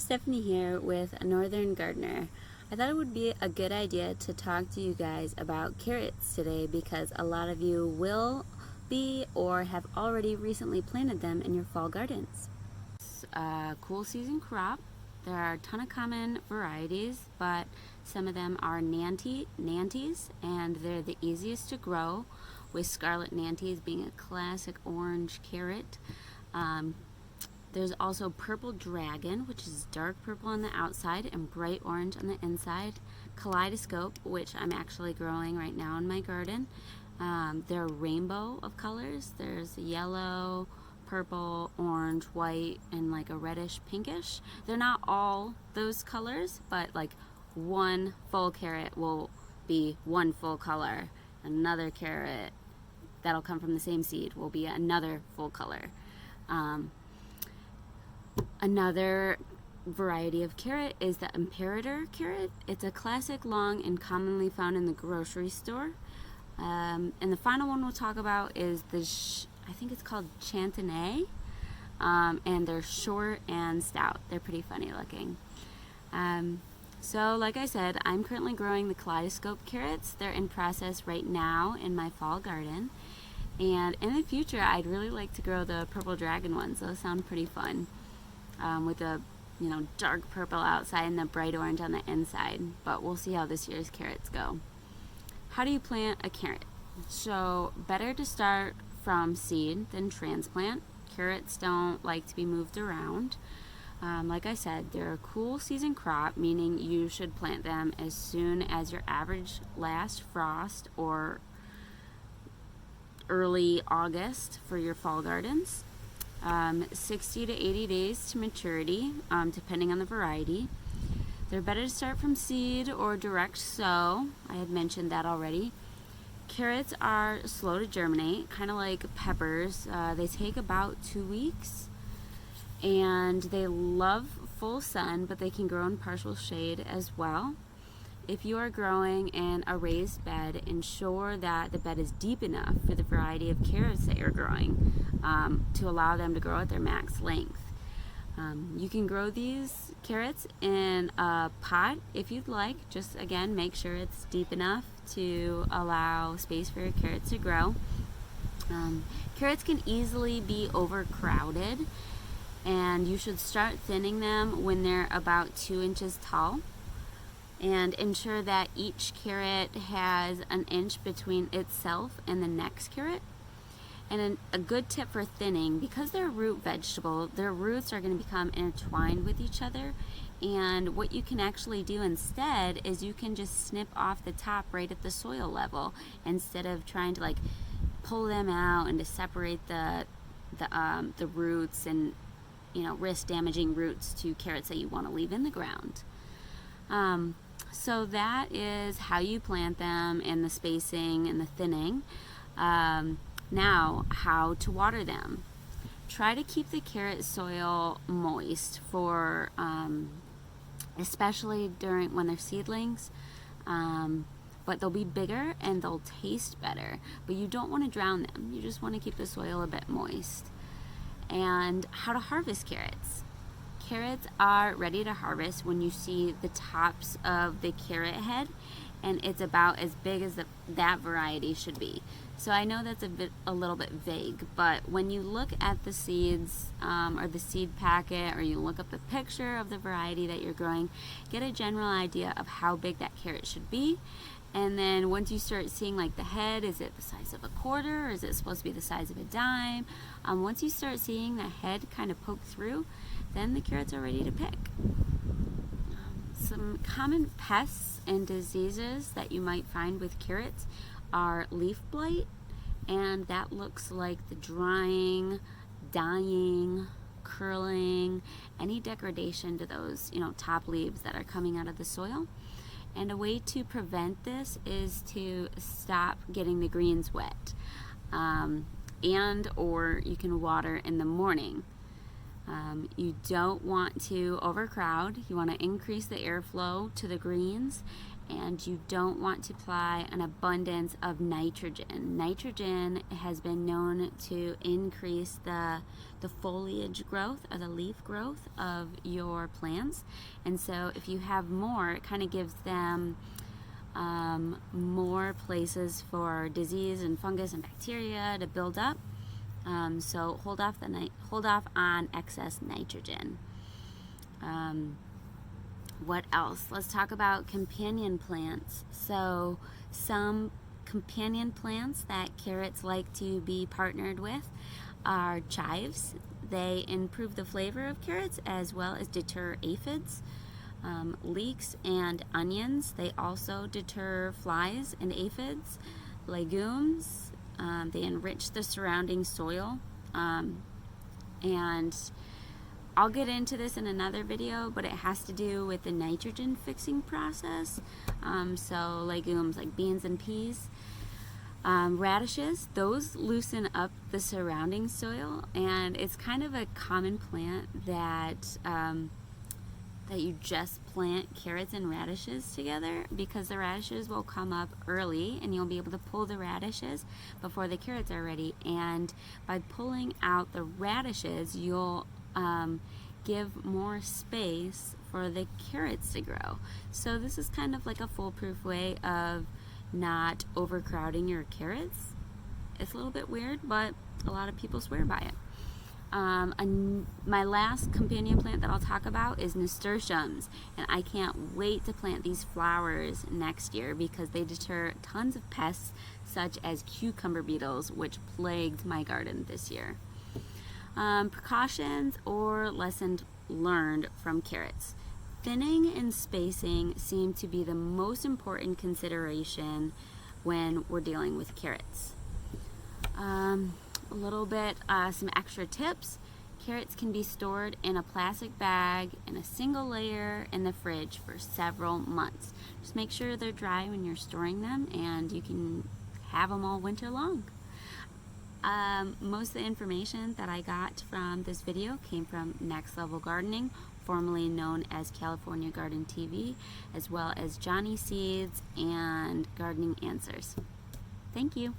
Stephanie here with Northern Gardener. I thought it would be a good idea to talk to you guys about carrots today because a lot of you will be or have already recently planted them in your fall gardens. It's a cool season crop. There are a ton of common varieties, but some of them are Nantes, and they're the easiest to grow, with Scarlet Nantes being a classic orange carrot. There's also Purple Dragon, which is dark purple on the outside and bright orange on the inside. Kaleidoscope, which I'm actually growing right now in my garden. They're a rainbow of colors. There's yellow, purple, orange, white, and like a reddish pinkish. They're not all those colors, but like one full carrot will be one full color. Another carrot that'll come from the same seed will be another full color. Another variety of carrot is the Imperator carrot. It's a classic long and commonly found in the grocery store. And the final one we'll talk about is I think it's called Chantenay. And they're short and stout. They're pretty funny looking. So like I said, I'm currently growing the Kaleidoscope carrots. They're in process right now in my fall garden. And in the future, I'd really like to grow the Purple Dragon ones. Those sound pretty fun. With a dark purple outside and the bright orange on the inside, but we'll see how this year's carrots go. How do you plant a carrot? So better to start from seed than transplant. Carrots don't like to be moved around. Like I said, they're a cool season crop, meaning you should plant them as soon as your average last frost or early August for your fall gardens. 60 to 80 days to maturity, depending on the variety. They're better to start from seed or direct sow. I had mentioned that already. Carrots are slow to germinate, kind of like peppers. They take about 2 weeks, and they love full sun, but they can grow in partial shade as well. If you are growing in a raised bed, ensure that the bed is deep enough for the variety of carrots that you're growing to allow them to grow at their max length. You can grow these carrots in a pot if you'd like. Just again, make sure it's deep enough to allow space for your carrots to grow. Carrots can easily be overcrowded, and you should start thinning them when they're about 2 inches tall. And ensure that each carrot has an inch between itself and the next carrot. And a good tip for thinning, because they're a root vegetable, their roots are going to become intertwined with each other. And what you can actually do instead is you can just snip off the top right at the soil level instead of trying to pull them out and to separate the roots and risk damaging roots to carrots that you want to leave in the ground. So that is how you plant them, and the spacing and the thinning. Now, how to water them. Try to keep the carrot soil moist for, especially when they're seedlings. But they'll be bigger and they'll taste better. But you don't want to drown them. You just want to keep the soil a bit moist. And how to harvest carrots. Carrots are ready to harvest when you see the tops of the carrot head, and it's about as big as that variety should be. So I know that's a little bit vague, but when you look at the seeds or the seed packet, or you look up the picture of the variety that you're growing, get a general idea of how big that carrot should be. And then once you start seeing the head, is it the size of a quarter, or is it supposed to be the size of a dime? Once you start seeing the head kind of poke through, then the carrots are ready to pick. Some common pests and diseases that you might find with carrots are leaf blight, and that looks like the drying, dying, curling, any degradation to those top leaves that are coming out of the soil. And a way to prevent this is to stop getting the greens wet, or you can water in the morning. You don't want to overcrowd. You want to increase the airflow to the greens, and you don't want to apply an abundance of nitrogen. Nitrogen has been known to increase the foliage growth or the leaf growth of your plants, and so if you have more, it kind of gives them more places for disease and fungus and bacteria to build up. So hold off on excess nitrogen. What else? Let's talk about companion plants. So some companion plants that carrots like to be partnered with are chives. They improve the flavor of carrots as well as deter aphids. Leeks and onions, they also deter flies and aphids. Legumes, they enrich the surrounding soil, and I'll get into this in another video, but it has to do with the nitrogen fixing process. So legumes like beans and peas. Radishes, those loosen up the surrounding soil, and it's kind of a common plant that you just plant carrots and radishes together, because the radishes will come up early and you'll be able to pull the radishes before the carrots are ready, and by pulling out the radishes you'll give more space for the carrots to grow. So this is kind of like a foolproof way of not overcrowding your carrots. It's a little bit weird, but a lot of people swear by it. My last companion plant that I'll talk about is nasturtiums, and I can't wait to plant these flowers next year because they deter tons of pests such as cucumber beetles, which plagued my garden this year. Precautions or lessons learned from carrots. Thinning and spacing seem to be the most important consideration when we're dealing with carrots. A little bit, some extra tips. Carrots can be stored in a plastic bag in a single layer in the fridge for several months. Just make sure they're dry when you're storing them, and you can have them all winter long. Most of the information that I got from this video came from Next Level Gardening, formerly known as California Garden TV, as well as Johnny Seeds and Gardening Answers. Thank you.